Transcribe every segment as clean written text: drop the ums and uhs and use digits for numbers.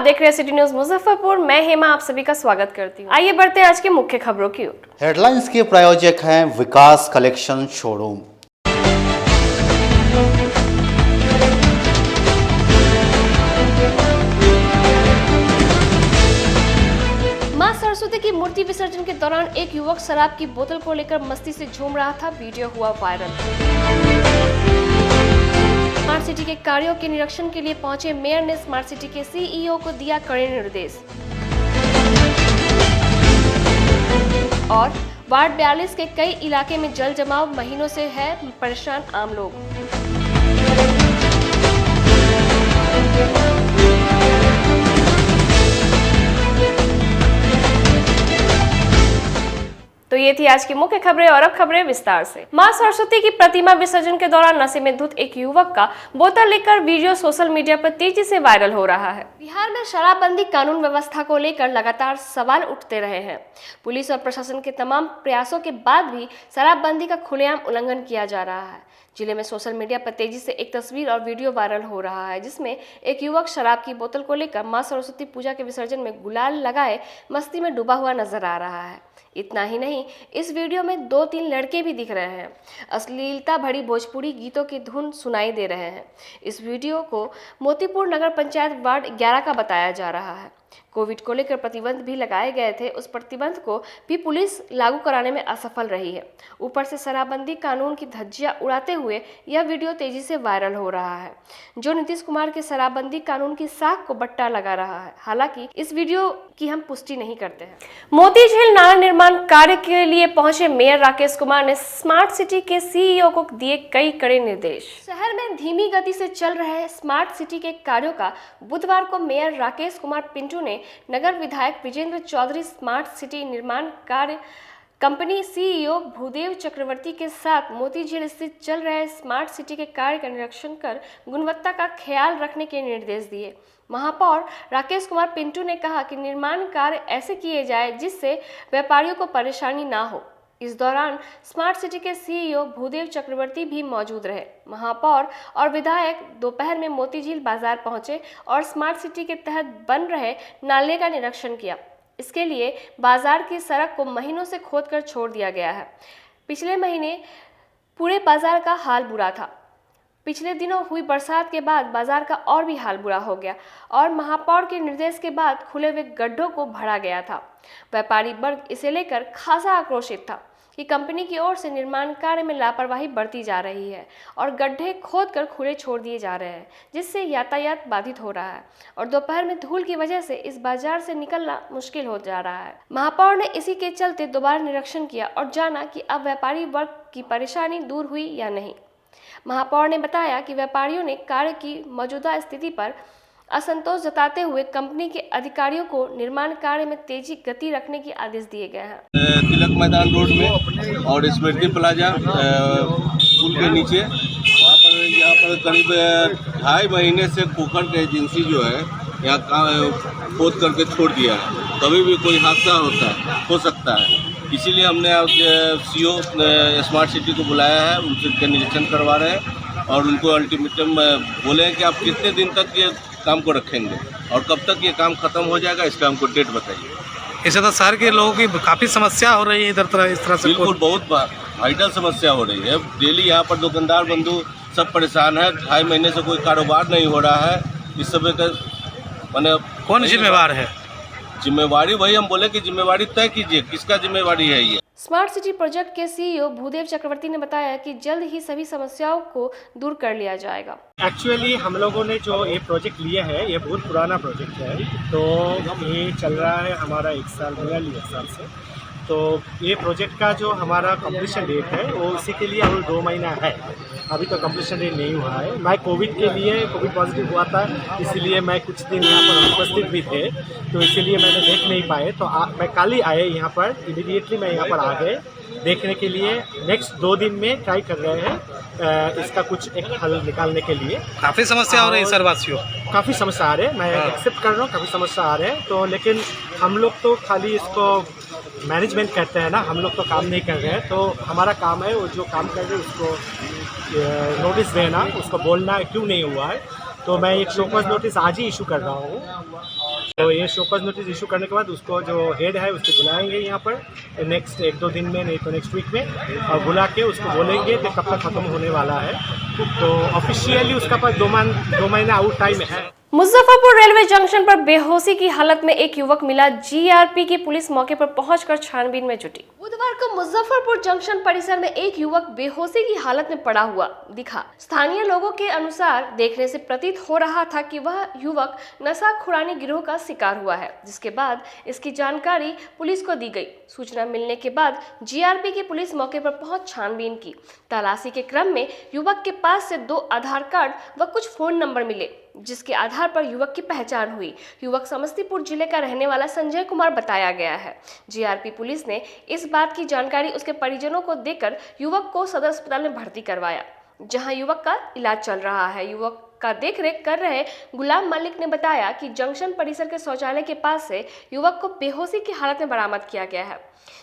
देख रहे हैं सिटी न्यूज मुजफ्फरपुर। मैं हेमा आप सभी का स्वागत करती हूँ। आइए बढ़ते हैं आज की मुख्य खबरों की ओर। हेडलाइंस के प्रायोजक हैं विकास कलेक्शन शोरूम। मां सरस्वती की मूर्ति विसर्जन के दौरान एक युवक शराब की बोतल को लेकर मस्ती से झूम रहा था। वीडियो हुआ वायरल। स्मार्ट सिटी के कार्यों के निरीक्षण के लिए पहुंचे मेयर ने स्मार्ट सिटी के सीईओ को दिया कड़े निर्देश। और वार्ड 42 के कई इलाके में जल जमाव, महीनों से है परेशान आम लोग। तो ये थी आज की मुख्य खबरें और अब खबरें विस्तार से। मां सरस्वती की प्रतिमा विसर्जन के दौरान नशे में धुत एक युवक का बोतल लेकर वीडियो सोशल मीडिया पर तेजी से वायरल हो रहा है। बिहार में शराबबंदी कानून व्यवस्था को लेकर लगातार सवाल उठते रहे हैं। पुलिस और प्रशासन के तमाम प्रयासों के बाद भी शराबबंदी का खुलेआम उल्लंघन किया जा रहा है। जिले में सोशल मीडिया पर तेजी से एक तस्वीर और वीडियो वायरल हो रहा है, जिसमें एक युवक शराब की बोतल को लेकर मां सरस्वती पूजा के विसर्जन में गुलाल लगाए मस्ती में डूबा हुआ नजर आ रहा है। इतना ही नहीं, इस वीडियो में 2-3 लड़के भी दिख रहे हैं। अश्लीलता भरी भोजपुरी गीतों की धुन सुनाई दे रहे हैं। इस वीडियो को मोतीपुर नगर पंचायत वार्ड 11 का बताया जा रहा है। कोविड को लेकर प्रतिबंध भी लगाए गए थे, उस प्रतिबंध को भी पुलिस लागू कराने में असफल रही है। ऊपर से शराबबंदी कानून की धज्जियां उड़ाते हुए यह वीडियो तेजी से वायरल हो रहा है, जो नीतीश कुमार के शराबबंदी कानून की साख को बट्टा लगा रहा है। हालांकि इस वीडियो की हम पुष्टि नहीं करते हैं। मोती झील नाला निर्माण कार्य के लिए पहुंचे मेयर राकेश कुमार ने स्मार्ट सिटी के सीईओ को दिए कई कड़े निर्देश। शहर में धीमी गति से चल रहे स्मार्ट सिटी के कार्यों का बुधवार को मेयर राकेश कुमार पिंटू ने नगर विधायक विजेंद्र चौधरी, स्मार्ट सिटी निर्माण कार्य कंपनी सीईओ भूदेव चक्रवर्ती के साथ मोती झील स्थित चल रहे स्मार्ट सिटी के कार्य का निरीक्षण कर गुणवत्ता का ख्याल रखने के निर्देश दिए। महापौर राकेश कुमार पिंटू ने कहा कि निर्माण कार्य ऐसे किए जाए जिससे व्यापारियों को परेशानी ना हो। इस दौरान स्मार्ट सिटी के सीईओ भूदेव चक्रवर्ती भी मौजूद रहे। महापौर और विधायक दोपहर में मोती झील बाजार पहुंचे और स्मार्ट सिटी के तहत बन रहे नाले का निरीक्षण किया। इसके लिए बाजार की सड़क को महीनों से खोदकर छोड़ दिया गया है। पिछले महीने पूरे बाजार का हाल बुरा था। पिछले दिनों हुई बरसात के बाद बाजार का और भी हाल बुरा हो गया और महापौर के निर्देश के बाद खुले हुए गड्ढों को भरा गया था। व्यापारी वर्ग इसे लेकर खासा आक्रोशित था कि कंपनी की ओर से निर्माण कार्य में लापरवाही बरती जा रही है और गड्ढे खोदकर खुले छोड़ दिए जा रहे हैं, जिससे यातायात बाधित हो रहा है और दोपहर में धूल की वजह से इस बाजार से निकलना मुश्किल हो जा रहा है। महापौर ने इसी के चलते दोबारा निरीक्षण किया और जाना कि अब व्यापारी वर्ग की परेशानी दूर हुई या नहीं। महापौर ने बताया कि व्यापारियों ने कार्य की मौजूदा स्थिति पर असंतोष जताते हुए कंपनी के अधिकारियों को निर्माण कार्य में तेजी गति रखने के आदेश दिए गए हैं। तिलक मैदान रोड में और स्मृति प्लाजा पुल के नीचे वहाँ पर करीब 2.5 महीने से कोकण एजेंसी जो है यहाँ खोद करके छोड़ दिया है। कभी भी कोई हादसा हो सकता है, इसीलिए हमने सीईओ स्मार्ट सिटी को बुलाया है। उनसे निरीक्षण करवा रहे हैं और उनको अल्टीमेटम बोले हैं कि आप कितने दिन तक ये काम को रखेंगे और कब तक ये काम खत्म हो जाएगा, इसका हमको डेट बताइए। इससे तो शहर के लोगों की काफ़ी समस्या हो रही है इस तरह से। बिल्कुल, बहुत वाइटल समस्या हो रही है। डेली यहाँ पर दुकानदार बंधु सब परेशान है। 2.5 महीने से कोई कारोबार नहीं हो रहा है। इस सब का मैंने कौन जिम्मेवार है? जिम्मेवारी वही हम बोले कि जिम्मेवारी तय कीजिए, किसका जिम्मेवारी है ये। स्मार्ट सिटी प्रोजेक्ट के सीईओ भूदेव चक्रवर्ती ने बताया कि जल्द ही सभी समस्याओं को दूर कर लिया जाएगा। एक्चुअली हम लोगों ने जो ये प्रोजेक्ट लिया है ये बहुत पुराना प्रोजेक्ट है, तो ये चल रहा है हमारा 1 साल, नियरली 1 साल से। तो ये प्रोजेक्ट का जो हमारा कंप्लीशन डेट है वो इसी के लिए और 2 महीना है। अभी तो कंप्लीशन डेट नहीं हुआ है। मैं कोविड पॉजिटिव हुआ था, इसीलिए मैं कुछ दिन यहाँ पर उपस्थित भी थे, तो इसीलिए मैंने देख नहीं पाए। तो मैं कल ही आए यहाँ पर, इमीडिएटली मैं यहाँ पर आ गए देखने के लिए। नेक्स्ट 2 दिन में ट्राई कर रहे हैं इसका कुछ एक हल निकालने के लिए। काफ़ी समस्या हो रही है शहरवासियों, काफ़ी समस्या आ रहे हैं, मैं एक्सेप्ट कर रहा हूँ, काफ़ी समस्या आ रहे हैं। तो लेकिन हम लोग तो खाली इसको मैनेजमेंट कहते हैं ना, हम लोग तो काम नहीं कर रहे हैं। तो हमारा काम है वो जो काम कर रहे हैं उसको नोटिस देना, उसको बोलना क्यों नहीं हुआ है। तो मैं एक शोकॉज नोटिस आज ही इशू कर रहा हूँ तो ये शोकॉज नोटिस इशू करने के बाद उसको जो हेड है उसको बुलाएंगे यहाँ पर नेक्स्ट 1-2 दिन में, नहीं तो नेक्स्ट वीक में, और बुला के उसको बोलेंगे कि कब तक ख़त्म होने वाला है। तो ऑफिशियली उसका पास 2 महीना आउट टाइम है। मुजफ्फरपुर रेलवे जंक्शन पर बेहोशी की हालत में एक युवक मिला। जीआरपी की पुलिस मौके पर पहुंचकर छानबीन में जुटी। बुधवार को मुजफ्फरपुर जंक्शन परिसर में एक युवक बेहोशी की हालत में पड़ा हुआ दिखा। स्थानीय लोगों के अनुसार देखने से प्रतीत हो रहा था कि वह युवक नशाखुरानी गिरोह का शिकार हुआ है, जिसके बाद इसकी जानकारी पुलिस को दी गई। सूचना मिलने के बाद जीआरपी की पुलिस मौके पर पहुंच छानबीन की। तलाशी के क्रम में युवक के पास से 2 आधार कार्ड व कुछ फोन नंबर मिले, जिसके आधार पर युवक की पहचान हुई। युवक समस्तीपुर जिले का रहने वाला संजय कुमार बताया गया है। जीआरपी पुलिस ने इस बात की जानकारी उसके परिजनों को देकर युवक को सदर अस्पताल में भर्ती करवाया, जहां युवक का इलाज चल रहा है। युवक का देखरेख कर रहे गुलाम मलिक ने बताया कि जंक्शन परिसर के शौचालय के पास से युवक को बेहोशी की हालत में बरामद किया गया है,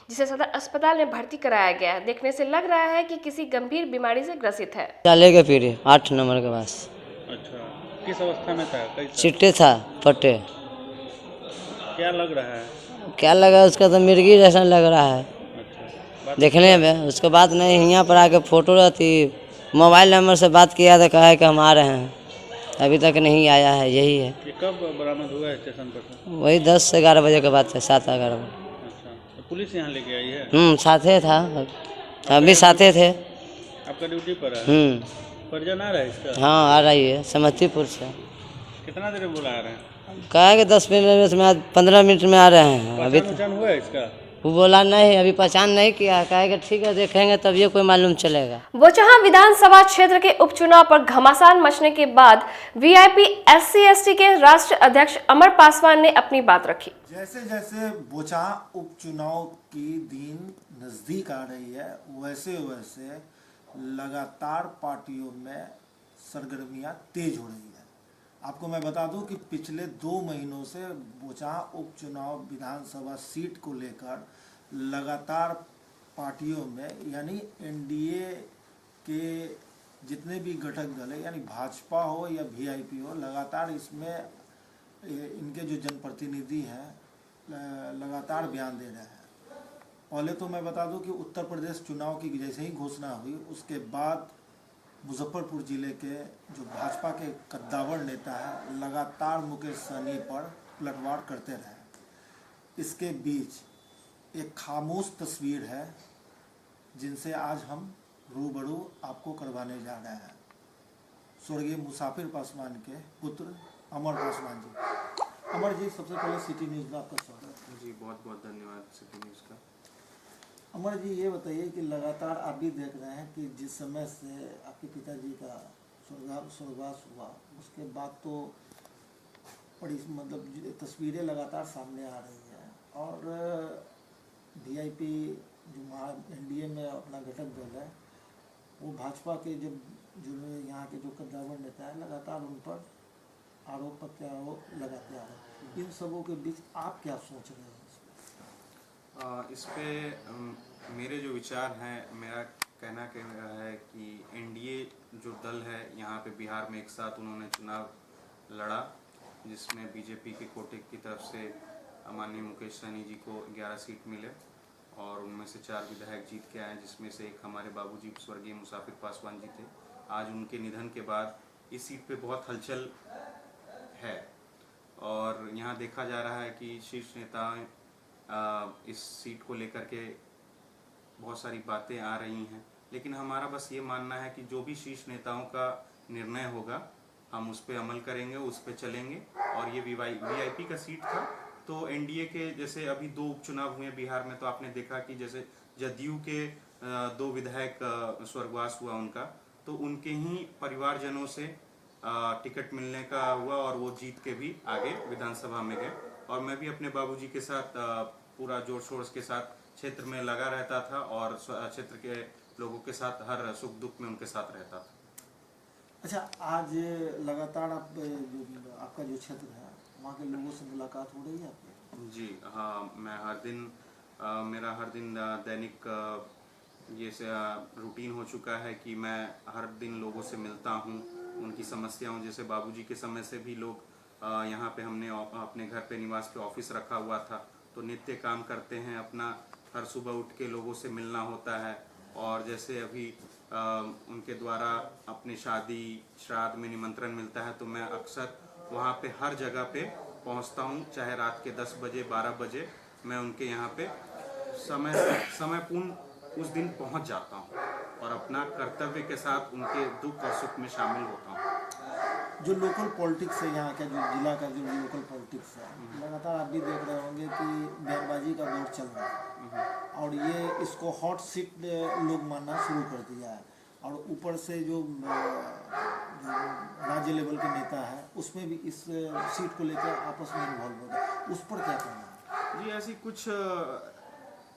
जिसे सदर अस्पताल में भर्ती कराया गया है। देखने से लग रहा है कि किसी गंभीर बीमारी से ग्रसित है। चाले के पीड़े 8 नंबर के पास। अच्छा, किस अवस्था में था? चिट्टे था, फटे। क्या लग रहा है? क्या लगा, उसका तो मिर्गी जैसा लग रहा है देखने में। उसके बाद नहीं, यहाँ पर आके फोटो रहती, मोबाइल नंबर से बात किया तो कहा कि हम आ रहे हैं, अभी तक नहीं आया है। यही है। ये कब बरामद हुआ है स्टेशन पर से? वही 10 से 11 बजे के बाद से, 7-11 बजे। अच्छा, तो पुलिस यहाँ लेके आई है? साथे था, अभी साथे थे। आपका ड्यूटी पर है? परिजन आ रहा है इसका? हाँ, आ रही है समस्तीपुर से। कितना देर में बुला रहे हैं? कहा कि 10 मिनट में, 15 मिनट में आ रहे हैं। अभी पहचान हुआ है इसका? वो बोला नहीं, अभी पहचान नहीं किया। कहेगा ठीक है देखेंगे तब ये कोई मालूम चलेगा। बोचहां विधानसभा क्षेत्र के उपचुनाव पर घमासान मचने के बाद वीआईपी SC/ST के राष्ट्रीय अध्यक्ष अमर पासवान ने अपनी बात रखी। जैसे जैसे बोचहां उपचुनाव की दिन नजदीक आ रही है, वैसे वैसे लगातार पार्टियों में सरगर्मियां तेज हो रही है। आपको मैं बता दूं कि पिछले 2 महीनों से बोचहां उपचुनाव विधानसभा सीट को लेकर लगातार पार्टियों में, यानी एनडीए के जितने भी घटक दल है, यानी भाजपा हो या वीआईपी हो, लगातार इसमें इनके जो जनप्रतिनिधि हैं लगातार बयान दे रहे हैं। पहले तो मैं बता दूं कि उत्तर प्रदेश चुनाव की जैसे ही घोषणा हुई, उसके बाद मुजफ्फरपुर ज़िले के जो भाजपा के कद्दावर नेता हैं लगातार मुकेश सहनी पर पलटवार करते रहे। इसके बीच एक खामोश तस्वीर है जिनसे आज हम रूबरू आपको करवाने जा रहे हैं। स्वर्गीय मुसाफिर पासवान के पुत्र अमर पासवान जी। अमर जी, सबसे पहले सिटी न्यूज़ में आपका स्वागत है। जी, बहुत बहुत धन्यवाद सिटी न्यूज़ का। अमर जी, ये बताइए कि लगातार आप भी देख रहे हैं कि जिस समय से आपके पिताजी का स्वर्गवास हुआ, उसके बाद तो बड़ी मतलब तस्वीरें लगातार सामने आ रही हैं, और वीआईपी जो एनडीए में अपना घटक दल है, वो भाजपा के जो यहाँ के जो कद्दावर नेता है लगातार उन पर आरोप प्रत्यारोप लगाते आ रहे हैं। इन सबों के बीच आप क्या सोच रहे हैं? इस पे मेरे जो विचार हैं, मेरा कहना है कि एनडीए जो दल है यहाँ पे बिहार में एक साथ उन्होंने चुनाव लड़ा, जिसमें बीजेपी के कोटे की तरफ से माननीय मुकेश सहनी जी को 11 सीट मिले और उनमें से 4 विधायक जीत के आए, जिसमें से एक हमारे बाबूजी स्वर्गीय मुसाफिर पासवान जी थे। आज उनके निधन के बाद इस सीट पे बहुत हलचल है और यहाँ देखा जा रहा है कि शीर्ष नेता इस सीट को लेकर के बहुत सारी बातें आ रही हैं, लेकिन हमारा बस ये मानना है कि जो भी शीर्ष नेताओं का निर्णय होगा हम उस पर अमल करेंगे, उस पर चलेंगे। और ये वीआईपी का सीट था, तो एनडीए के जैसे अभी 2 उपचुनाव हुए बिहार में, तो आपने देखा कि जैसे जदयू के 2 विधायक स्वर्गवास हुआ उनका, तो उनके ही परिवारजनों से टिकट मिलने का हुआ और वो जीत के भी आगे विधानसभा में गए। और मैं भी अपने बाबूजी के साथ पूरा जोर शोर के साथ क्षेत्र में लगा रहता था और क्षेत्र के लोगों के साथ हर सुख दुख में उनके साथ रहता था। अच्छा, आज लगातार आप जो आपका जो क्षेत्र है वहाँ के लोगों से मुलाकात हो रही है आपकी? जी हाँ, मैं हर दिन मेरा हर दिन दैनिक ये रूटीन हो चुका है कि मैं हर दिन लोगों से मिलता हूँ, उनकी समस्याओं, जैसे बाबूजी के समय से भी लोग यहाँ पे हमने अपने घर पे निवास पे ऑफिस रखा हुआ था, तो नित्य काम करते हैं अपना। हर सुबह उठ के लोगों से मिलना होता है, और जैसे अभी उनके द्वारा अपने शादी श्राद्ध में निमंत्रण मिलता है, तो मैं अक्सर वहाँ पे हर जगह पे पहुँचता हूँ, चाहे रात के 10 बजे 12 बजे मैं उनके यहाँ पे समय पूर्ण उस दिन पहुँच जाता हूँ और अपना कर्तव्य के साथ उनके दुख और सुख में शामिल होता हूँ। जो लोकल पॉलिटिक्स है यहाँ का, जो जिला का जो लोकल पॉलिटिक्स है, लगातार आप भी देख रहे होंगे कि बयानबाजी का दौर चल रहा है और ये इसको हॉट सीट लोग मानना शुरू कर दिया है, और ऊपर से जो राज्य लेवल के नेता है उसमें भी इस सीट को लेकर आपस में इन्वॉल्व हो गए, उस पर क्या कहना है? जी, ऐसी कुछ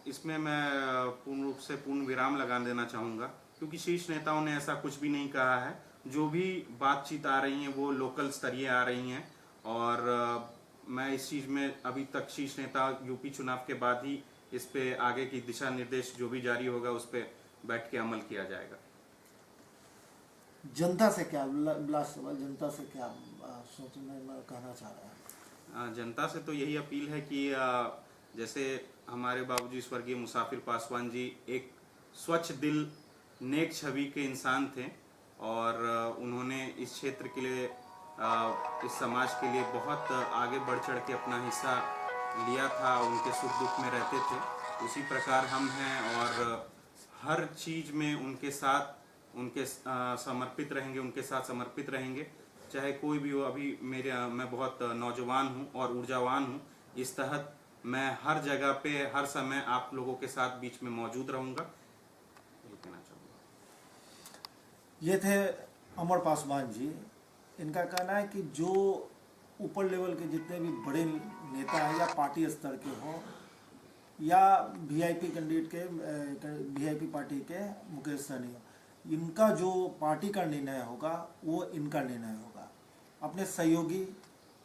इसमें मैं पूर्ण रूप से पूर्ण विराम लगा देना चाहूँगा, क्योंकि शीर्ष नेताओं ने ऐसा कुछ भी नहीं कहा है। जो भी बातचीत आ रही हैं वो लोकल स्तरीय आ रही हैं, और मैं इस चीज़ में अभी तक शीर्ष नेता यूपी चुनाव के बाद ही इस पे आगे की दिशा निर्देश जो भी जारी होगा उस पे बैठ के अमल किया जाएगा। जनता से क्या लास्ट सवाल, जनता से क्या सोचना कहना चाह रहा है? जनता से तो यही अपील है कि जैसे हमारे बाबूजी स्वर्गीय मुसाफिर पासवान जी एक स्वच्छ दिल नेक छवि के इंसान थे, और उन्होंने इस क्षेत्र के लिए इस समाज के लिए बहुत आगे बढ़ चढ़ के अपना हिस्सा लिया था, उनके सुख दुख में रहते थे। उसी प्रकार हम हैं, और हर चीज़ में उनके साथ समर्पित रहेंगे, उनके साथ समर्पित रहेंगे, चाहे कोई भी हो। अभी मैं बहुत नौजवान हूँ और ऊर्जावान हूँ, इस तहत मैं हर जगह पे हर समय आप लोगों के साथ बीच में मौजूद रहूँगा, ये कहना चाहूँगा। ये थे अमर पासवान जी। इनका कहना है कि जो ऊपर लेवल के जितने भी बड़े नेता हैं या पार्टी स्तर के हों या वीआईपी कैंडिडेट के वीआईपी पार्टी के मुकेश सहनी हो, इनका जो पार्टी का निर्णय होगा वो इनका निर्णय होगा। अपने सहयोगी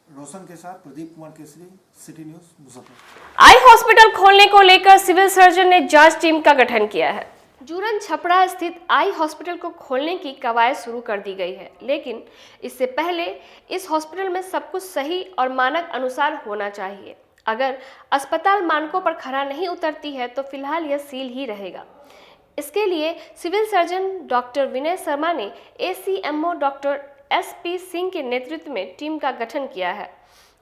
रोशन के साथ Pradeep Kumar Kesari, city news, Muzaffarpur. Eye hospital खोलने को लेकर सिविल सर्जन ने जांच टीम का गठन किया है। जूरन छपरा स्थित आई हॉस्पिटल को खोलने की कवायद शुरू कर दी गई है, लेकिन इससे पहले इस हॉस्पिटल में सब कुछ सही और मानक अनुसार होना चाहिए। अगर अस्पताल मानकों पर खरा नहीं उतरती है तो फिलहाल यह सील ही रहेगा। इसके लिए civil surgeon doctor Vinay Sharma ने ACMO डॉक्टर SP सिंह के नेतृत्व में टीम का गठन किया है।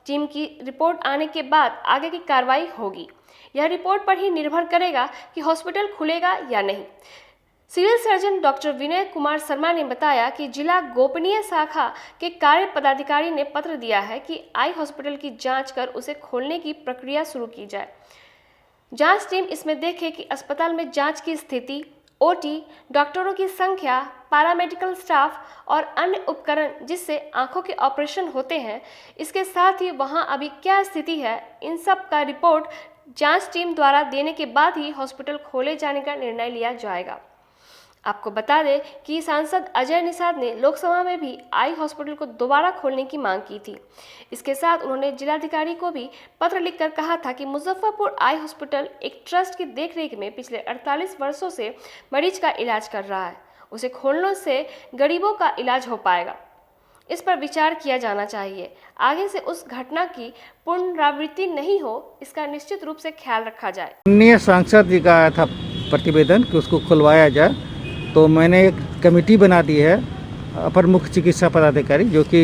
टीम की रिपोर्ट आने के बाद आगे की कार्रवाई होगी। यह रिपोर्ट पर ही निर्भर करेगा कि हॉस्पिटल खुलेगा या नहीं। Civil surgeon doctor Vinay Kumar Sharma ने बताया कि जिला गोपनीय शाखा के कार्य पदाधिकारी ने पत्र दिया है कि आई हॉस्पिटल की जांच कर उसे खोलने की प्रक्रिया शुरू की जाए। जांच टीम इसमें देखे कि अस्पताल में जांच की स्थिति, OT, डॉक्टरों की संख्या, पैरामेडिकल स्टाफ और अन्य उपकरण जिससे आंखों के ऑपरेशन होते हैं, इसके साथ ही वहां अभी क्या स्थिति है, इन सब का रिपोर्ट जांच टीम द्वारा देने के बाद ही हॉस्पिटल खोले जाने का निर्णय लिया जाएगा। आपको बता दें कि सांसद अजय निषाद ने लोकसभा में भी आई हॉस्पिटल को दोबारा खोलने की मांग की थी। इसके साथ उन्होंने जिलाधिकारी को भी पत्र लिखकर कहा था कि मुजफ्फरपुर आई हॉस्पिटल एक ट्रस्ट की देखरेख में पिछले 48 वर्षों से मरीज का इलाज कर रहा है। उसे खोलने से गरीबों का इलाज हो पाएगा। इस पर विचार किया जाना चाहिए। आगे से उस घटना की पुनरावृत्ति नहीं हो, इसका निश्चित रूप से ख्याल रखा जाए। माननीय सांसद जी का आया था प्रतिवेदन कि उसको खुलवाया जाए, तो मैंने एक कमेटी बना दी है। अपर मुख्य चिकित्सा पदाधिकारी जो कि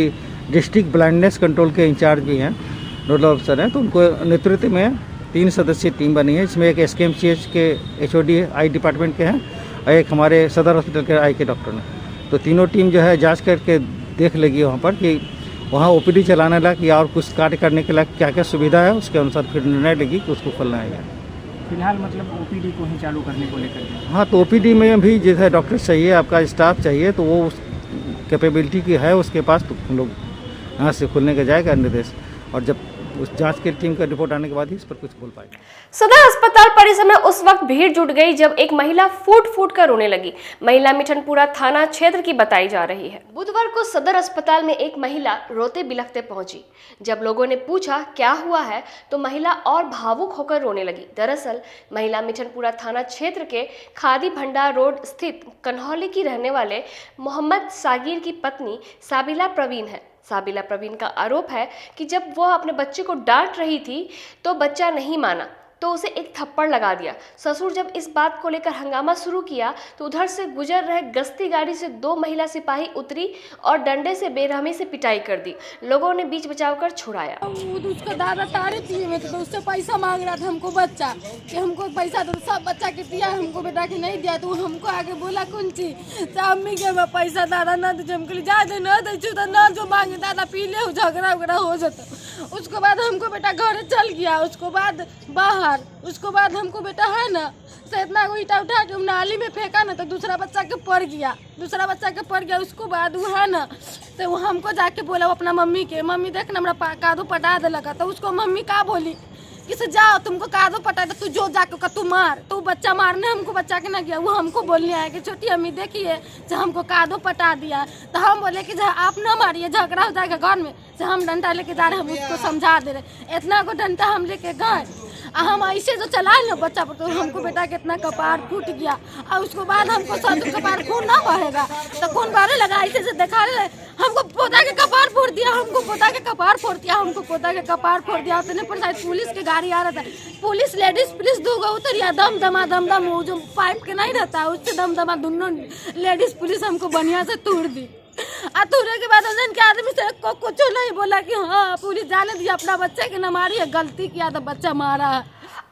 डिस्ट्रिक्ट ब्लाइंडनेस कंट्रोल के इंचार्ज भी हैं, नोडल ऑफिसर हैं, तो उनको नेतृत्व में 3 सदस्यीय टीम बनी है। इसमें एक SKMCH के HOD आई डिपार्टमेंट के हैं और एक हमारे सदर हॉस्पिटल के आई के डॉक्टर हैं। तो तीनों टीम जो है जांच करके देख लेगी वहाँ पर कि वहाँ OPD चलाने लायक या और कुछ कार्य करने के लायक क्या क्या सुविधा है, उसके अनुसार फिर निर्णय लेगी कि उसको खोलना है। फिलहाल मतलब OPD को ही चालू करने को लेकर के? हाँ, तो OPD में भी जैसे डॉक्टर चाहिए, आपका स्टाफ चाहिए, तो वो उस कैपेबिलिटी की है उसके पास, तो हम लोग यहाँ से खुलने का जाएगा निर्देश, और जब उस जांच की टीम का रिपोर्ट आने के बाद ही इस पर कुछ बोल पाएंगे। सदर अस्पताल परिसर में उस वक्त भीड़ जुट गई जब एक महिला फूट फूट कर रोने लगी। महिला मिठनपुरा थाना क्षेत्र की बताई जा रही है। बुधवार को सदर अस्पताल में एक महिला रोते बिलखते पहुंची। जब लोगों ने पूछा क्या हुआ है तो महिला और भावुक होकर रोने लगी। दरअसल महिला मिठनपुरा थाना क्षेत्र के खादी भंडार रोड स्थित कन्हौली की रहने वाले मोहम्मद सागिर की पत्नी साबिला प्रवीण है। साबिला प्रवीण का आरोप है कि जब वह अपने बच्चे को डांट रही थी तो बच्चा नहीं माना तो उसे एक थप्पड़ लगा दिया। ससुर जब इस बात को लेकर हंगामा शुरू किया तो उधर से गुजर रहे गश्ती गाड़ी से 2 महिला सिपाही उतरी और डंडे से बेरहमी से पिटाई कर दी। लोगों ने बीच बचाव कर छुड़ाया। उसका दादा तारे पिए में तो उससे पैसा मांग रहा था हमको बच्चा कि हमको पैसा दो, सब बच्चा के दिया हमको बेटा के नहीं दिया तो हमको आगे बोला कौन चीज अम्मी के पैसा दादा न दे हमको जा दे न दे तो न जो मांगे दादा पी ले झगड़ा उगड़ा हो जाता। उसके बाद हमको बेटा घर चल गया, उसको बाद बाहर, उसको बाद हमको बेटा है ना से इतना को ईटा उठा के नाली में फेंका ना तो दूसरा बच्चा के पड़ गया। उसको बाद वो है ना तो वो हमको जाके बोला वो अपना मम्मी के, मम्मी देख ना हमारा कादो पटा दे लगा तो उसको मम्मी का बोली कि से जाओ तुमको कादो पटा दे तू जो जाके तू मार, तो बच्चा मारने हमको बच्चा के ना गया। वो हमको बोलने आया कि छोटी अम्मी देखिए जो हमको कादो पटा दिया। तो हम बोले कि आप ना मारिए झगड़ा हो जाएगा घर में, से हम डंडा लेके जा रहे हम उसको समझा दे रहे। इतना को डंडा हम लेके गए हम ऐसे जो चलाए ना बच्चा पर तो हमको बेटा के इतना कपार फूट गया। और उसको बाद हमको सब कपार खून ना बहेगा तो खून बहने लगा ऐसे से दिखा रहे हमको पोता के कपार फोड़ दिया, हमको पोता के कपार फोड़ दिया। उतने पर शायद पुलिस की गाड़ी आ रहा था, पुलिस लेडीज पुलिस 2 उतरिया दम वो जो पाइप के नहीं रहता उससे दम दोनों लेडीज पुलिस हमको बढ़िया से तोड़ दी। तोड़ने के बाद के आदमी से कुछ नहीं बोला कि हाँ पुलिस जाने दिया अपना बच्चे के न मारी है, गलती किया तो बच्चा मारा है।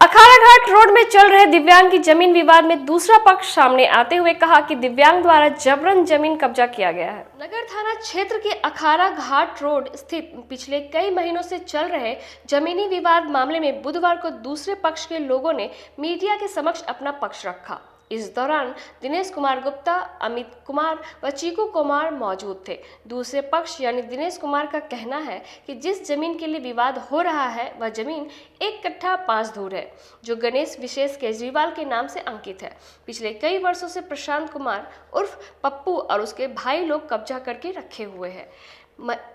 अखाड़ा घाट रोड में चल रहे दिव्यांग की जमीन विवाद में दूसरा पक्ष सामने आते हुए कहा कि दिव्यांग द्वारा जबरन जमीन कब्जा किया गया है। नगर थाना क्षेत्र के अखाड़ा घाट रोड स्थित पिछले कई महीनों से चल रहे जमीनी विवाद मामले में बुधवार को दूसरे पक्ष के लोगों ने मीडिया के समक्ष अपना पक्ष रखा। इस दौरान दिनेश कुमार गुप्ता, अमित कुमार व चीकू कुमार मौजूद थे। दूसरे पक्ष यानी दिनेश कुमार का कहना है कि जिस जमीन के लिए विवाद हो रहा है वह जमीन 1 कट्ठा 5 धूर है जो गणेश विशेष केजरीवाल के नाम से अंकित है। पिछले कई वर्षों से प्रशांत कुमार उर्फ पप्पू और उसके भाई लोग कब्जा करके रखे हुए हैं।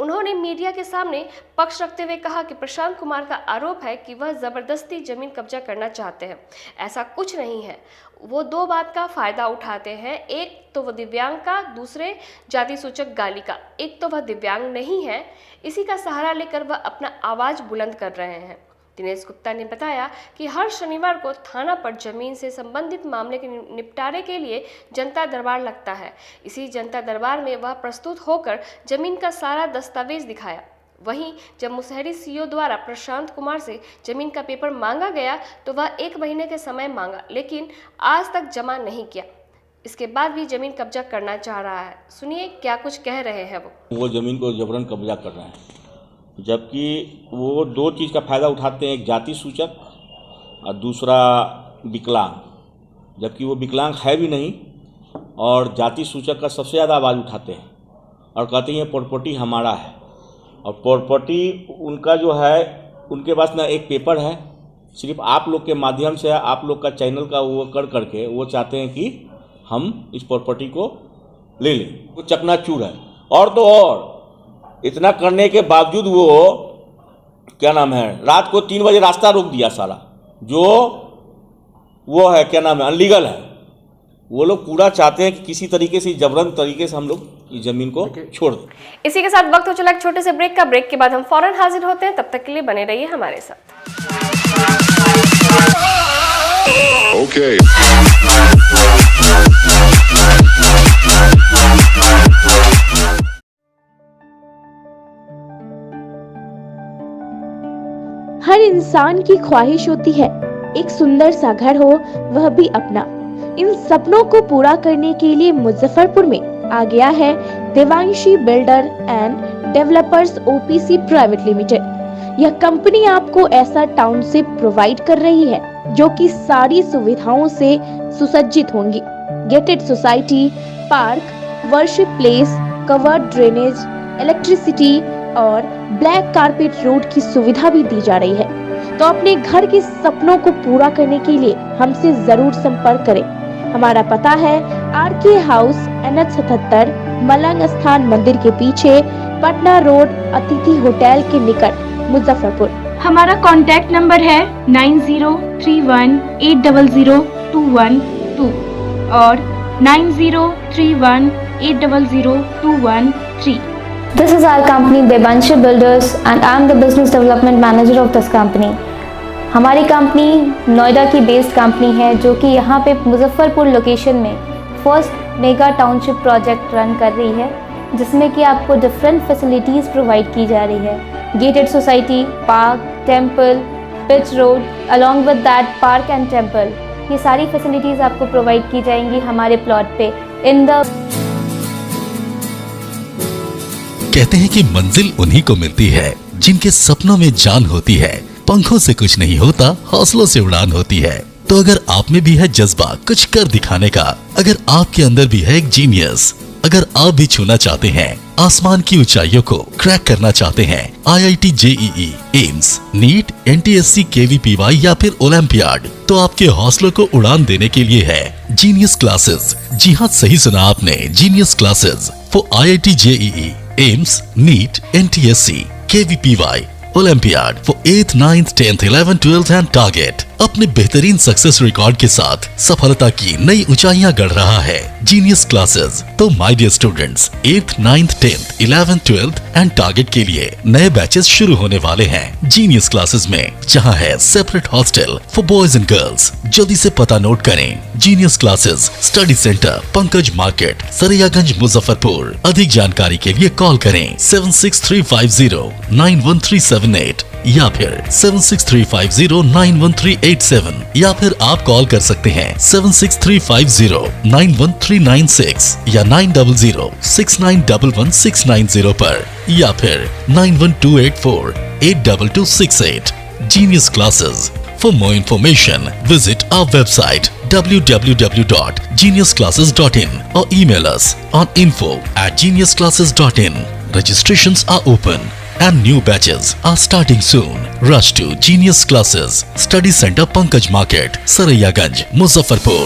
उन्होंने मीडिया के सामने पक्ष रखते हुए कहा कि प्रशांत कुमार का आरोप है कि वह जबरदस्ती जमीन कब्जा करना चाहते हैं। ऐसा कुछ नहीं है, वो 2 बात का फायदा उठाते हैं, एक तो वह दिव्यांग का, दूसरे जाति सूचक गाली का। एक तो वह दिव्यांग नहीं है, इसी का सहारा लेकर वह अपना आवाज बुलंद कर रहे हैं। दिनेश गुप्ता ने बताया कि हर शनिवार को थाना पर जमीन से संबंधित मामले के निपटारे के लिए जनता दरबार लगता है। इसी जनता दरबार में वह प्रस्तुत होकर जमीन का सारा दस्तावेज दिखाया। वहीं जब मुसहरी सीओ द्वारा प्रशांत कुमार से जमीन का पेपर मांगा गया तो वह 1 महीने के समय मांगा, लेकिन आज तक जमा नहीं किया। इसके बाद भी जमीन कब्जा करना चाह रहा है। सुनिए क्या कुछ कह रहे हैं वो जमीन को जबरन कब्जा कर रहे हैं, जबकि वो 2 चीज़ का फ़ायदा उठाते हैं, एक जाति सूचक और दूसरा विकलांग, जबकि वो विकलांग है भी नहीं और जाति सूचक का सबसे ज़्यादा आवाज़ उठाते हैं और कहते हैं प्रॉपर्टी हमारा है। और प्रॉपर्टी उनका जो है, उनके पास ना एक पेपर है, सिर्फ आप लोग के माध्यम से, आप लोग का चैनल का वो कर करके वो चाहते हैं कि हम इस प्रॉपर्टी को ले लें। वो चकनाचूर है। और तो और इतना करने के बावजूद वो क्या नाम है, रात को 3 बजे रास्ता रोक दिया सारा, जो वो है क्या नाम है, अनलीगल है। वो लोग पूरा चाहते हैं कि किसी तरीके से, जबरन तरीके से हम लोग इस जमीन को छोड़ दें। इसी के साथ वक्त हो चला एक छोटे से ब्रेक का। ब्रेक के बाद हम फौरन हाजिर होते हैं, तब तक के लिए बने रहिए हमारे साथ। Okay. हर इंसान की ख्वाहिश होती है एक सुंदर सा घर हो, वह भी अपना। इन सपनों को पूरा करने के लिए मुजफ्फरपुर में आ गया है Devanshi builder and developers OPC private limited. यह कंपनी आपको ऐसा टाउनशिप प्रोवाइड कर रही है जो कि सारी सुविधाओं से सुसज्जित होंगी। Gated society, park, worship place, covered drainage, electricity और ब्लैक कारपेट रोड की सुविधा भी दी जा रही है। तो अपने घर के सपनों को पूरा करने के लिए हमसे जरूर संपर्क करें। हमारा पता है आरके हाउस, NH 77, मलंग स्थान मंदिर के पीछे, पटना रोड, अतिथि होटल के निकट, मुजफ्फरपुर। हमारा कॉन्टैक्ट नंबर है 9031800212 और 9031800213। This is our company Devanshi Builders and I am the business development manager of this company. हमारी कंपनी नोएडा की बेस्ड कंपनी है जो कि यहाँ पे मुजफ्फरपुर लोकेशन में first mega township project run कर रही है, जिसमें कि आपको डिफरेंट फैसिलिटीज़ प्रोवाइड की जा रही है। Gated society, park, temple, pitch road, along with that park and temple, ये सारी फैसिलिटीज़ आपको प्रोवाइड की जाएंगी हमारे प्लॉट पे इन द। कहते हैं कि मंजिल उन्हीं को मिलती है जिनके सपनों में जान होती है। पंखों से कुछ नहीं होता, हौसलों से उड़ान होती है। तो अगर आप में भी है जज्बा कुछ कर दिखाने का, अगर आपके अंदर भी है एक जीनियस, अगर आप भी छूना चाहते हैं आसमान की ऊंचाइयों को, क्रैक करना चाहते हैं IIT JEE, AIIMS, NEET, NTSC, KVPY या फिर ओलंपियाड, तो आपके हौसलों को उड़ान देने के लिए है जीनियस क्लासेस। जी हाँ, सही सुना आपने, genius classes for IIT JEE, AIIMS, NEET, NTSC, KVPY, olympiad for 8th, 9th, 10th, 11th, 12th and target. अपने बेहतरीन सक्सेस रिकॉर्ड के साथ सफलता की नई ऊंचाइयां गढ़ रहा है जीनियस क्लासेस। तो my dear students, 8th, 9th, 10th, 11th, 12th and target के लिए नए बैचेस शुरू होने वाले हैं जीनियस क्लासेस में, जहां है separate hostel for boys and girls. जल्दी से पता नोट करें, genius classes, study centre, Pankaj market, Saraiyaganj, Muzaffarpur. अधिक जानकारी के लिए कॉल करें 7635091378 या फिर 7635091387 या फिर आप कॉल कर सकते हैं 7635091396 या 9006911690 पर या फिर 9128482268। Genius Classes. For more information, visit our website www.geniusclasses.in or email us on info@geniusclasses.in. Registrations are open and new batches are starting soon. Rush to Genius Classes, Study Center, Pankaj Market, Saraiyaganj, Muzaffarpur.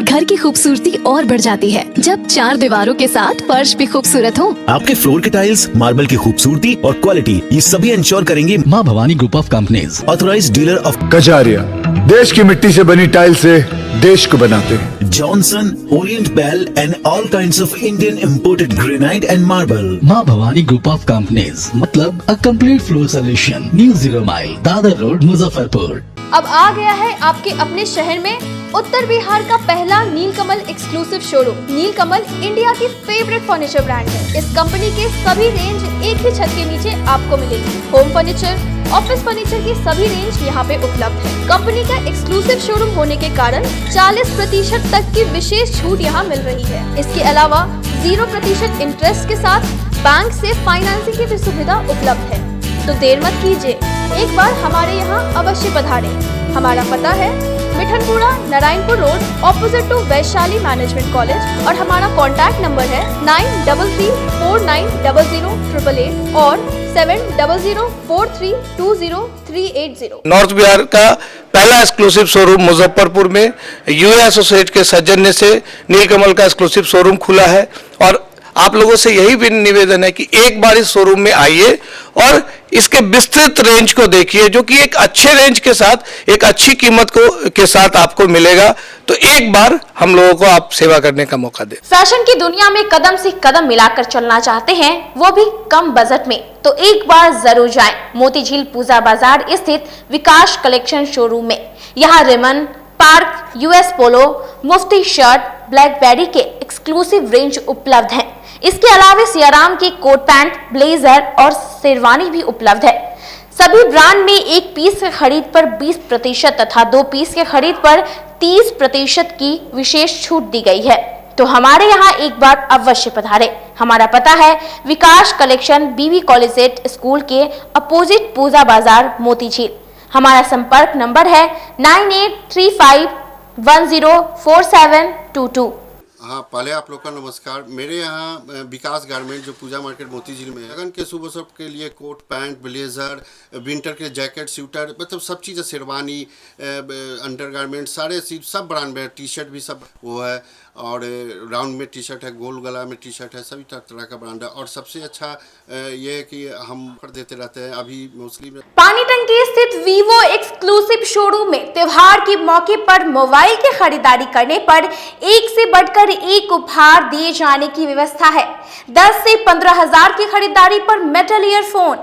घर की खूबसूरती और बढ़ जाती है जब चार दीवारों के साथ फर्श भी खूबसूरत हो। आपके फ्लोर के टाइल्स, मार्बल की खूबसूरती और क्वालिटी, ये सभी इंश्योर करेंगे माँ Bhavani group of companies, authorised dealer of Kajaria. देश की मिट्टी से बनी टाइल से देश को बनाते हैं। Johnson, Orient Bell and all kinds of Indian imported granite and marble. Maa Bhavani group of companies, मतलब a complete floor solution, new 0 mile, Dadar road, Muzaffarpur. अब आ गया है आपके अपने शहर में उत्तर बिहार का पहला नीलकमल एक्सक्लूसिव शोरूम। नीलकमल इंडिया की फेवरेट फर्नीचर ब्रांड है। इस कंपनी के सभी रेंज एक ही छत के नीचे आपको मिलेगी। होम फर्नीचर, ऑफिस फर्नीचर की सभी रेंज यहाँ पे उपलब्ध है। कंपनी का एक्सक्लूसिव शोरूम होने के कारण 40% तक की विशेष छूट यहाँ मिल रही है। इसके अलावा 0% इंटरेस्ट के साथ बैंक से फाइनेंसिंग की भी सुविधा उपलब्ध है। तो देर मत कीजिए, एक बार हमारे यहाँ अवश्य पधारें। हमारा पता है Mithanpura, Narayanpur road, opposite to Vaishali management college और हमारा कॉन्टैक्ट नंबर है 9334900888 और 7004320380। नॉर्थ बिहार का पहला एक्सक्लूसिव शोरूम मुजफ्फरपुर में यूए एसोसिएट के सौजन्य से नीलकमल का एक्सक्लूसिव शोरूम खुला है और आप लोगों से यही भी निवेदन है कि एक बार इस शोरूम में आइए और इसके विस्तृत रेंज को देखिए, जो कि एक अच्छे रेंज के साथ एक अच्छी कीमत के साथ आपको मिलेगा। तो एक बार हम लोगों को आप सेवा करने का मौका दें। फैशन की दुनिया में कदम से कदम मिलाकर चलना चाहते हैं, वो भी कम बजट में, तो एक बार जरूर जाएं मोतीझील पूजा बाजार स्थित विकास कलेक्शन शोरूम में। यहाँ रिमन, पार्क, US पोलो, मुफ्ती शर्ट, ब्लैकबेरी के एक्सक्लूसिव रेंज उपलब्ध हैं। इसके अलावा सियाराम के कोट पैंट, ब्लेजर और शेरवानी भी उपलब्ध है। सभी ब्रांड में एक पीस के खरीद पर 20% तथा 2 पीस के खरीद पर 30% की विशेष छूट दी गई है। तो हमारे यहाँ एक बार अवश्य पधारें। हमारा पता है विकास कलेक्शन, BB कॉलेज स्कूल के अपोजिट पूजा बाजार, मोतीझील। हमारा संपर्क नंबर है 9835104722। हाँ, पहले आप लोग का नमस्कार। मेरे यहाँ विकास गारमेंट जो पूजा मार्केट मोतीझील में है, लगन के शुभ अवसर के लिए कोट पैंट, ब्लेजर, विंटर के जैकेट, स्वेटर, मतलब सब चीज़ें, शेरवानी, अंडर गारमेंट, सारे सब ब्रांड में, टी शर्ट भी सब वो है। और राउंड में टी शर्ट है, गोल गला में टी शर्ट है, सभी तरह का ब्रांड है। और सबसे अच्छा ये है कि हम ऑफर देते रहते हैं। अभी मोस्टली पानी टंकी स्थित वीवो एक्सक्लूसिव शोरूम में त्योहार के मौके पर मोबाइल की खरीदारी करने पर एक से बढ़कर एक उपहार दिए जाने की व्यवस्था है। 10 से 15 हजार की खरीदारी पर मेटल ईयरफोन,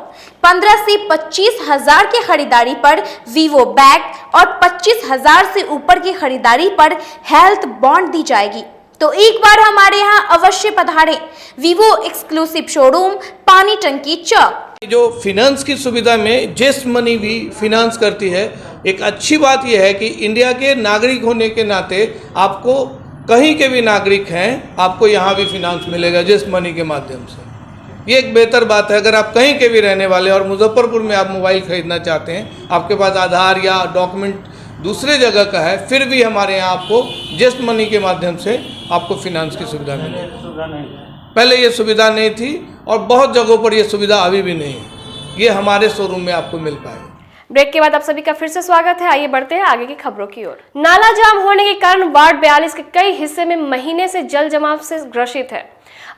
15 से 25 हजार की खरीदारी पर वीवो बैग और 25 हजार से ऊपर की खरीदारी पर हेल्थ बॉन्ड दी जाएगी। तो एक बार हमारे यहाँ अवश्य पधारें। वीवो एक्सक्लूसिव शोरूम, पानी टंकी चौक। जो फिनांस की सुविधा में जेस्ट मनी भी फिनांस करती है। एक अच्छी बात यह है कि इंडिया के नागरिक होने के नाते आपको कहीं के भी नागरिक हैं, आपको यहाँ भी फिनांस मिलेगा जेस्ट मनी के माध्यम से। ये एक बेहतर बात है। अगर आप कहीं के भी रहने वाले और मुजफ्फरपुर में आप मोबाइल खरीदना चाहते हैं, आपके पास आधार या डॉक्यूमेंट दूसरे जगह का है, फिर भी हमारे यहाँ आपको जेस्ट मनी के माध्यम से आपको फिनांस की सुविधा मिलेगी। पहले ये सुविधा नहीं थी और बहुत जगहों पर ये सुविधा अभी भी नहीं है। ये हमारे शोरूम में आपको मिल पाएगा। ब्रेक के बाद आप सभी का फिर से स्वागत है। आइए बढ़ते हैं आगे की खबरों की ओर। नाला जाम होने के कारण वार्ड 42 के कई हिस्से में महीने से जल जमाव से ग्रसित है।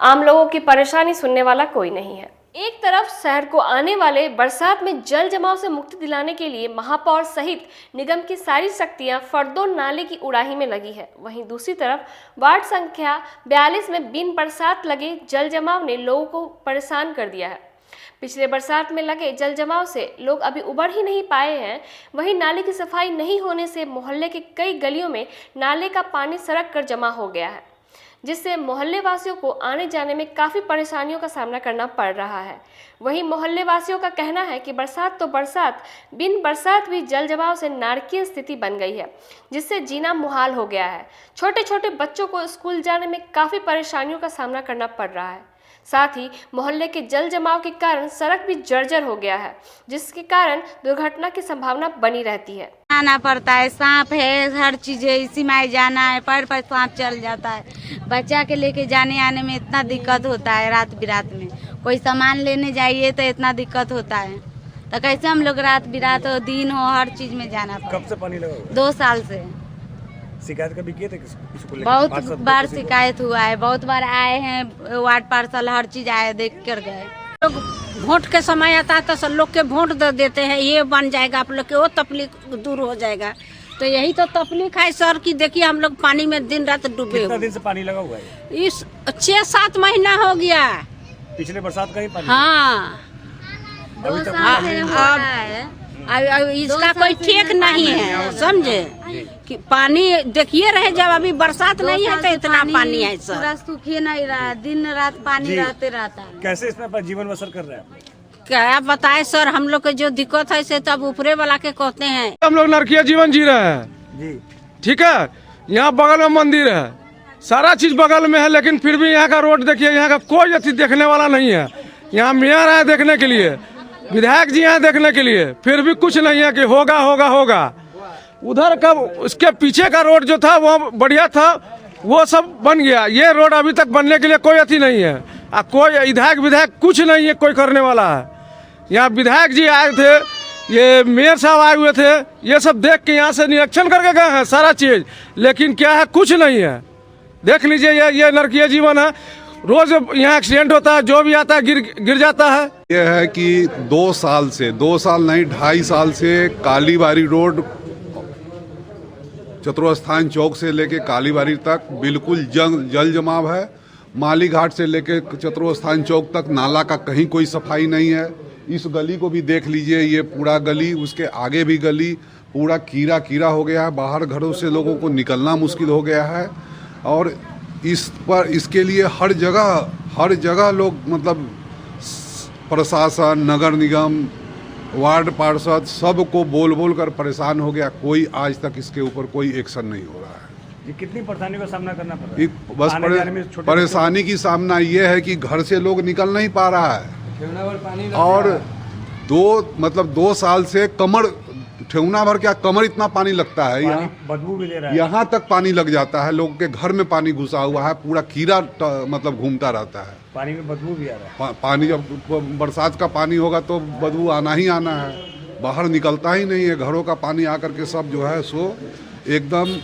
आम लोगों की परेशानी सुनने वाला कोई नहीं है। एक तरफ शहर को आने वाले बरसात में जल जमाव से मुक्ति दिलाने के लिए महापौर सहित निगम की सारी शक्तियां फरदो नाले की उड़ाही में लगी है। वहीं दूसरी तरफ वार्ड संख्या 42 में बिन बरसात लगे जल जमाव ने लोगों को परेशान कर दिया है। पिछले बरसात में लगे जल जमाव से लोग अभी उबर ही नहीं पाए हैं। वहीं नाले की सफाई नहीं होने से मोहल्ले के कई गलियों में नाले का पानी सड़क कर जमा हो गया है, जिससे मोहल्ले वासियों को आने जाने में काफ़ी परेशानियों का सामना करना पड़ रहा है। वहीं मोहल्ले वासियों का कहना है कि बरसात तो बरसात, बिन बरसात भी जल जमाव से नारकीय स्थिति बन गई है, जिससे जीना मुहाल हो गया है। छोटे छोटे बच्चों को स्कूल जाने में काफ़ी परेशानियों का सामना करना पड़ रहा है। साथ ही मोहल्ले के जल जमाव के कारण सड़क भी जर्जर हो गया है, जिसके कारण दुर्घटना की संभावना बनी रहती है। आना पड़ता है, सांप है, हर चीज है, इसी में जाना है, पैर पर सांप चल जाता है। बच्चा के लेके जाने आने में इतना दिक्कत होता है। रात बिरात में कोई सामान लेने जाइए तो इतना दिक्कत होता है। तो कैसे हम लोग रात बिरात हो, दिन हो, हर चीज में जाना पड़ता है। कब से पानी लगा हुआ है? 2 साल से। शिकायत कभी किए थे किसी को? बहुत बार शिकायत हुआ है, बहुत बार आए हैं, वार्ड पार्षद हर चीज आए, देख कर गए। लोग वोट के समय आता है तो सब लोग के वोट दे देते हैं, ये बन जाएगा आप लोग के, वो तकलीफ दूर हो जाएगा। तो यही तो तकलीफ है सर की देखिए हम लोग पानी में दिन रात डूबे। कितना दिन से पानी लगा हुआ है? इस 6-7 महीना हो गया। पिछले बरसात का ही पानी? हाँ, अभी तक इसका कोई ठीक नहीं है, समझे कि पानी देखिए रहे जब अभी बरसात नहीं है तो इतना पानी है सर। पूरा सूखे नहीं रहा, दिन रात पानी रहते रहता है। कैसे इसमें जीवन बसर कर रहे हैं? क्या बताए सर, हम लोग के जो दिक्कत है से तब ऊपरे वाला के कहते हैं। हम लोग नरकीय जीवन जी रहे हैं जी, ठीक है। यहाँ बगल में मंदिर है, सारा चीज बगल में है, लेकिन फिर भी यहाँ का रोड देखिए, यहाँ का कोई अति देखने वाला नहीं है। यहाँ मेयर है देखने के लिए, विधायक जी हैं देखने के लिए, फिर भी कुछ नहीं है कि होगा होगा होगा। उधर का उसके पीछे का रोड जो था वो बढ़िया था, वो सब बन गया। ये रोड अभी तक बनने के लिए कोई अति नहीं है। कोई विधायक कुछ नहीं है कोई करने वाला है। यहाँ विधायक जी आए थे, ये मेयर साहब आए हुए थे, ये सब देख के यहाँ से निरीक्षण करके गए हैं सारा चीज, लेकिन क्या है कुछ नहीं है। देख लीजिए ये नरकीय जीवन है। रोज यहाँ एक्सीडेंट होता है, जो भी आता है गिर जाता है। यह है कि 2 साल से, 2 साल नहीं 2.5 साल से कालीबारी रोड चतुर्थान चौक से लेके कालीबारी तक बिल्कुल जल जमाव है। माली घाट से लेके चतुर्थान चौक तक नाला का कहीं कोई सफाई नहीं है। इस गली को भी देख लीजिए, ये पूरा गली, उसके आगे भी गली पूरा कीड़ा हो गया है। बाहर घरों से लोगों को निकलना मुश्किल हो गया है। और इसके लिए हर जगह लोग मतलब प्रशासन, नगर निगम, वार्ड पार्षद सबको बोल कर परेशान हो गया। कोई आज तक इसके ऊपर कोई एक्शन नहीं हो रहा है। ये कितनी परेशानी का सामना करना पड़ रहा है? बस परेशानी की सामना ये है कि घर से लोग निकल नहीं पा रहा है। और 2 साल से ठेवना भर क्या कमर इतना पानी लगता है। यहाँ बदबू भी ले रहा है, यहाँ तक पानी लग जाता है। लोगों के घर में पानी घुसा हुआ है, पूरा कीड़ा मतलब घूमता रहता है। पानी में बदबू भी आ रहा है। पानी जब बरसात का पानी होगा तो बदबू आना ही आना है, बाहर निकलता ही नहीं है। घरों का पानी आकर के सब जो है सो एकदम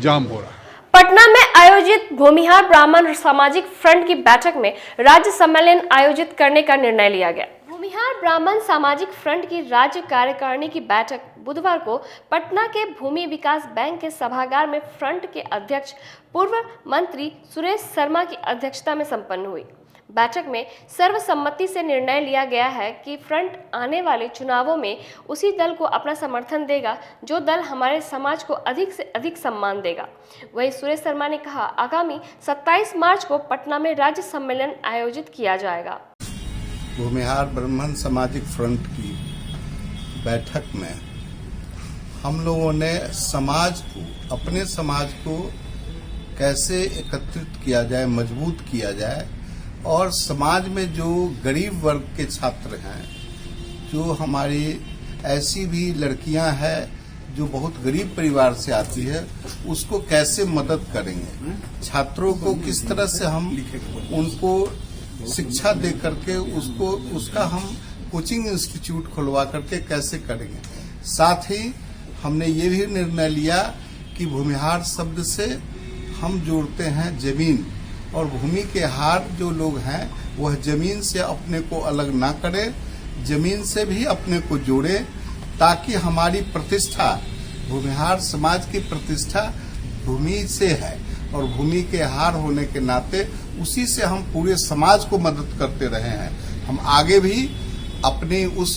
जाम हो रहा है। पटना में आयोजित भूमिहार ब्राह्मण सामाजिक फ्रंट की बैठक में राज्य सम्मेलन आयोजित करने का निर्णय लिया गया। भूमिहार ब्राह्मण सामाजिक फ्रंट की राज्य कार्यकारिणी की बैठक बुधवार को पटना के भूमि विकास बैंक के सभागार में फ्रंट के अध्यक्ष पूर्व मंत्री सुरेश शर्मा की अध्यक्षता में संपन्न हुई। बैठक में सर्वसम्मति से निर्णय लिया गया है कि फ्रंट आने वाले चुनावों में उसी दल को अपना समर्थन देगा जो दल हमारे समाज को अधिक से अधिक सम्मान देगा। वहीं सुरेश शर्मा ने कहा, आगामी 27 मार्च को पटना में राज्य सम्मेलन आयोजित किया जाएगा। भूमिहार ब्राह्मण सामाजिक फ्रंट की बैठक में हम लोगों ने समाज को, अपने समाज को कैसे एकत्रित किया जाए, मजबूत किया जाए और समाज में जो गरीब वर्ग के छात्र हैं, जो हमारी ऐसी भी लड़कियां हैं जो बहुत गरीब परिवार से आती है, उसको कैसे मदद करेंगे, छात्रों को किस तरह से हम उनको शिक्षा दे करके उसका हम कोचिंग इंस्टीट्यूट खुलवा करके कैसे करेंगे। साथ ही हमने ये भी निर्णय लिया कि भूमिहार शब्द से हम जोड़ते हैं जमीन, और भूमि के हार जो लोग हैं वह जमीन से अपने को अलग ना करें, जमीन से भी अपने को जोड़े, ताकि हमारी प्रतिष्ठा, भूमिहार समाज की प्रतिष्ठा भूमि से है और भूमि के हार होने के नाते उसी से हम पूरे समाज को मदद करते रहे हैं। हम आगे भी अपनी उस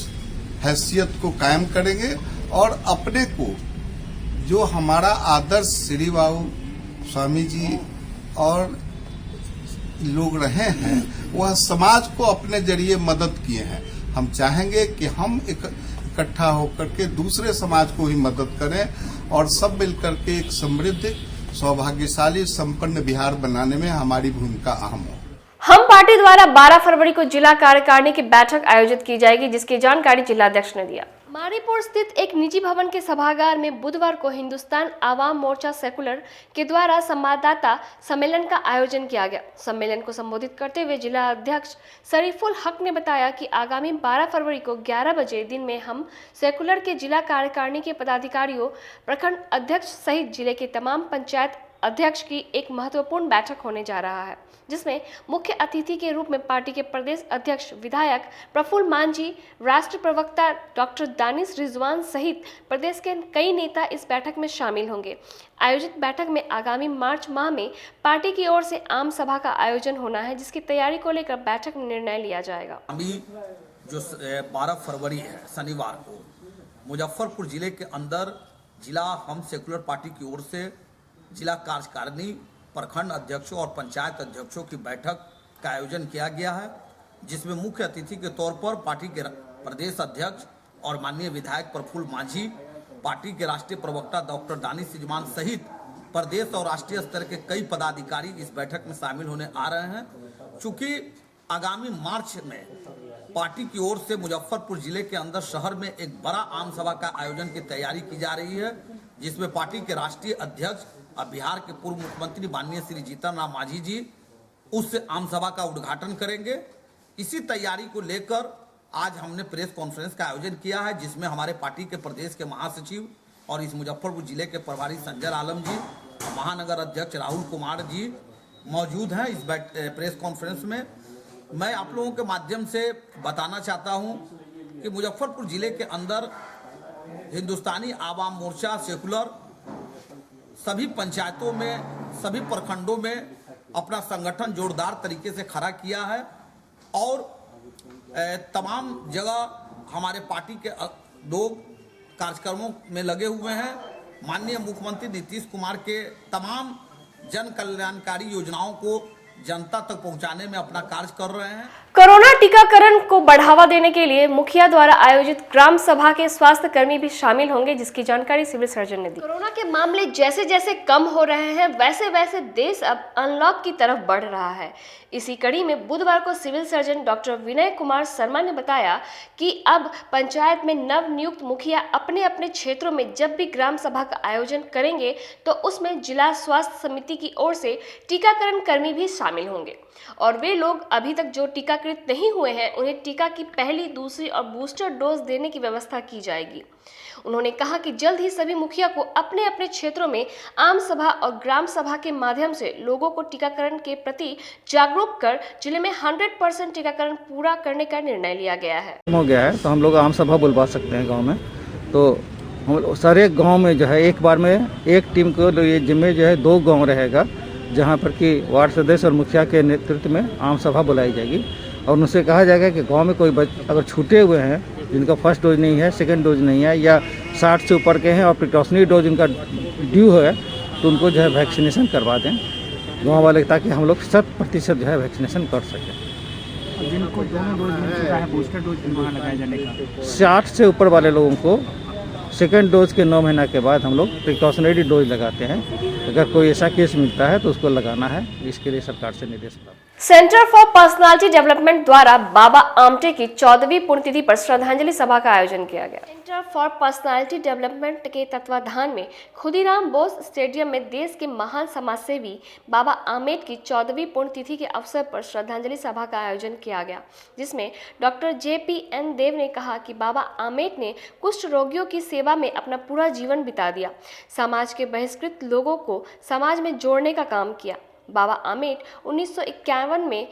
हैसियत को कायम करेंगे और अपने को जो हमारा आदर्श श्री बाबू स्वामी जी और लोग रहे हैं वह समाज को अपने जरिए मदद किए हैं। हम चाहेंगे कि हम इकट्ठा होकर के दूसरे समाज को ही मदद करें और सब मिलकर के एक समृद्ध, सौभाग्यशाली, संपन्न बिहार बनाने में हमारी भूमिका अहम हो। हम पार्टी द्वारा 12 फरवरी को जिला कार्यकारिणी की बैठक आयोजित की जाएगी, जिसकी जानकारी जिलाध्यक्ष ने दिया। मारीपुर स्थित एक निजी भवन के सभागार में बुधवार को हिंदुस्तान आवाम मोर्चा सेकुलर के द्वारा संवाददाता सम्मेलन का आयोजन किया गया। सम्मेलन को संबोधित करते हुए जिला अध्यक्ष शरीफुल हक ने बताया कि आगामी 12 फरवरी को 11 बजे दिन में हम सेकुलर के जिला कार्यकारिणी के पदाधिकारियों, प्रखंड अध्यक्ष सहित जिले के तमाम पंचायत अध्यक्ष की एक महत्वपूर्ण बैठक होने जा रहा है, जिसमें मुख्य अतिथि के रूप में पार्टी के प्रदेश अध्यक्ष विधायक प्रफुल्ल मांझी, राष्ट्रीय प्रवक्ता डॉक्टर दानिश रिजवान सहित प्रदेश के कई नेता इस बैठक में शामिल होंगे। आयोजित बैठक में आगामी मार्च माह में पार्टी की ओर से आम सभा का आयोजन होना है, जिसकी तैयारी को लेकर बैठक में निर्णय लिया जाएगा। अभी जो 12 फरवरी है शनिवार को मुजफ्फरपुर जिले के अंदर जिला हम सेकुलर पार्टी की ओर से जिला कार्यकारिणी, प्रखंड अध्यक्षों और पंचायत अध्यक्षों की बैठक का आयोजन किया गया है, जिसमें मुख्य अतिथि के तौर पर पार्टी के प्रदेश अध्यक्ष और माननीय विधायक प्रफुल्ल मांझी, पार्टी के राष्ट्रीय प्रवक्ता डॉक्टर दानिश रिजवान सहित प्रदेश और राष्ट्रीय स्तर के कई पदाधिकारी इस बैठक में शामिल होने आ रहे हैं। चूंकि आगामी मार्च में पार्टी की ओर से मुजफ्फरपुर जिले के अंदर शहर में एक बड़ा आम सभा का आयोजन की तैयारी की जा रही है, जिसमें पार्टी के राष्ट्रीय अध्यक्ष और बिहार के पूर्व मुख्यमंत्री माननीय श्री जीतन राम मांझी जी उस आम सभा का उद्घाटन करेंगे। इसी तैयारी को लेकर आज हमने प्रेस कॉन्फ्रेंस का आयोजन किया है, जिसमें हमारे पार्टी के प्रदेश के महासचिव और इस मुजफ्फरपुर जिले के प्रभारी संजय आलम जी, महानगर अध्यक्ष राहुल कुमार जी मौजूद हैं इस प्रेस कॉन्फ्रेंस में। मैं आप लोगों के माध्यम से बताना चाहता हूं कि मुजफ्फरपुर जिले के अंदर हिंदुस्तानी आवाम मोर्चा सेकुलर सभी पंचायतों में, सभी प्रखंडों में अपना संगठन जोरदार तरीके से खड़ा किया है और तमाम जगह हमारे पार्टी के लोग कार्यक्रमों में लगे हुए हैं। माननीय मुख्यमंत्री नीतीश कुमार के तमाम जन कल्याणकारी योजनाओं को जनता तक पहुंचाने में अपना कार्य कर रहे हैं। कोरोना टीकाकरण को बढ़ावा देने के लिए मुखिया द्वारा आयोजित ग्राम सभा के स्वास्थ्य कर्मी भी शामिल होंगे, जिसकी जानकारी सिविल सर्जन ने दी। कोरोना के मामले जैसे जैसे कम हो रहे हैं, वैसे वैसे देश अब अनलॉक की तरफ बढ़ रहा है। इसी कड़ी में बुधवार को civil surgeon doctor Vinay Kumar Sharma ने बताया कि अब पंचायत में नव नियुक्त मुखिया अपने अपने क्षेत्रों में जब भी ग्राम सभा का आयोजन करेंगे तो उसमें जिला स्वास्थ्य समिति की ओर से टीकाकरण कर्मी भी शामिल होंगे और वे लोग अभी तक जो टीकाकृत नहीं हुए हैं उन्हें टीका की पहली, दूसरी और बूस्टर डोज देने की व्यवस्था की जाएगी। उन्होंने कहा कि जल्द ही सभी मुखिया को अपने अपने क्षेत्रों में आम सभा और ग्राम सभा के माध्यम से लोगों को टीकाकरण के प्रति जागरूक कर जिले में 100% टीकाकरण पूरा करने का निर्णय लिया गया है। हो गया है तो हम लोग आम सभा बुलवा सकते हैं गाँव में। तो हम सारे गाँव में जो है एक बार में एक टीम को ये जिम्मे जो है 2 गाँव रहेगा, जहाँ पर कि वार्ड सदस्य और मुखिया के नेतृत्व में आम सभा बुलाई जाएगी और उनसे कहा जाएगा कि गांव में कोई अगर छूटे हुए हैं जिनका फर्स्ट डोज नहीं है, सेकंड डोज नहीं है या 60 से ऊपर के हैं और प्रिकॉशनरी डोज उनका ड्यू है तो उनको जो है वैक्सीनेशन करवा दें गांव वाले, ताकि हम लोग 100% जो है वैक्सीनेशन कर सकें। जिनको दोनों डोज मिल चुका है बूस्टर डोज वहाँ लगाया जाने का 60 से ऊपर वाले लोगों को सेकेंड डोज के 9 महीना के बाद हम लोग प्रिकॉशनरी डोज लगाते हैं। अगर कोई ऐसा केस मिलता है तो उसको लगाना है, इसके लिए सरकार से निर्देश प्राप्त। सेंटर फॉर पर्सनालिटी डेवलपमेंट द्वारा बाबा आमटे की 14वीं पुण्यतिथि पर श्रद्धांजलि सभा का आयोजन किया गया। सेंटर फॉर पर्सनालिटी डेवलपमेंट के तत्वाधान में खुदीराम बोस स्टेडियम में देश के महान समाजसेवी बाबा आम्बेडकर की 14वीं पुण्यतिथि के अवसर पर श्रद्धांजलि सभा का आयोजन किया गया, जिसमें डॉक्टर JPN देव ने कहा कि बाबा आम्बेडकर ने कुष्ठ रोगियों की सेवा में अपना पूरा जीवन बिता दिया, समाज के बहिष्कृत लोगों को समाज में जोड़ने का काम किया। बाबा आम्बेडकर 1951 में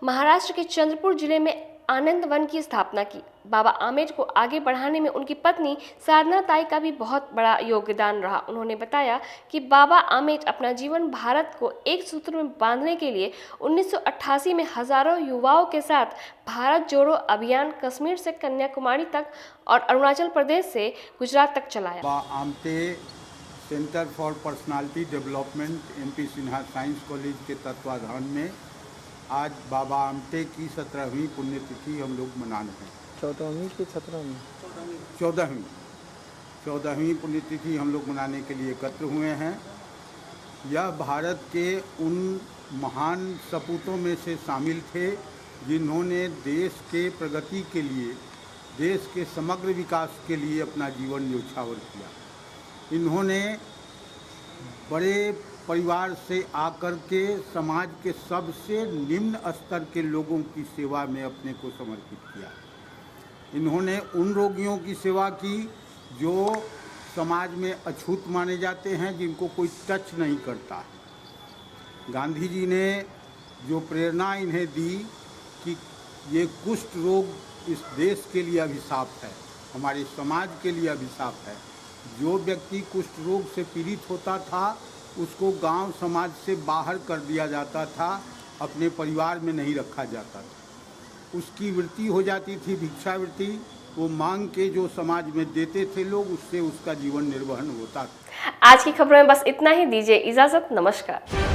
महाराष्ट्र के चंद्रपुर जिले में आनंद वन की स्थापना की। बाबा आम्बेडकर को आगे बढ़ाने में उनकी पत्नी साधना ताई का भी बहुत बड़ा योगदान रहा। उन्होंने बताया कि बाबा आम्बेडकर अपना जीवन भारत को एक सूत्र में बांधने के लिए 1988 में हजारों युवाओं के साथ भारत जोड़ो अभियान कश्मीर से कन्याकुमारी तक और अरुणाचल प्रदेश से गुजरात तक चलाया। Baba Ambedkar centre for personality development MP Sinha science college के तत्वाधान में आज बाबा आम्बेडकर की 17वीं पुण्यतिथि हम लोग मना रहे हैं। 14वीं की 17वीं 14वीं पुण्यतिथि हम लोग मनाने के लिए एकत्र हुए हैं। यह भारत के उन महान सपूतों में से शामिल थे जिन्होंने देश के प्रगति के लिए, देश के समग्र विकास के लिए अपना जीवन न्यौछावर किया। इन्होंने बड़े परिवार से आकर के समाज के सबसे निम्न स्तर के लोगों की सेवा में अपने को समर्पित किया। इन्होंने उन रोगियों की सेवा की जो समाज में अछूत माने जाते हैं, जिनको कोई टच नहीं करता। गांधी जी ने जो प्रेरणा इन्हें दी कि ये कुष्ठ रोग इस देश के लिए अभिशाप है, हमारे समाज के लिए अभिशाप है। जो व्यक्ति कुष्ठ रोग से पीड़ित होता था उसको गांव समाज से बाहर कर दिया जाता था, अपने परिवार में नहीं रखा जाता था। उसकी वृत्ति हो जाती थी भिक्षावृत्ति, वो मांग के जो समाज में देते थे लोग, उससे उसका जीवन निर्वहन होता था। आज की खबरों में बस इतना ही। दीजिए इजाजत, नमस्कार।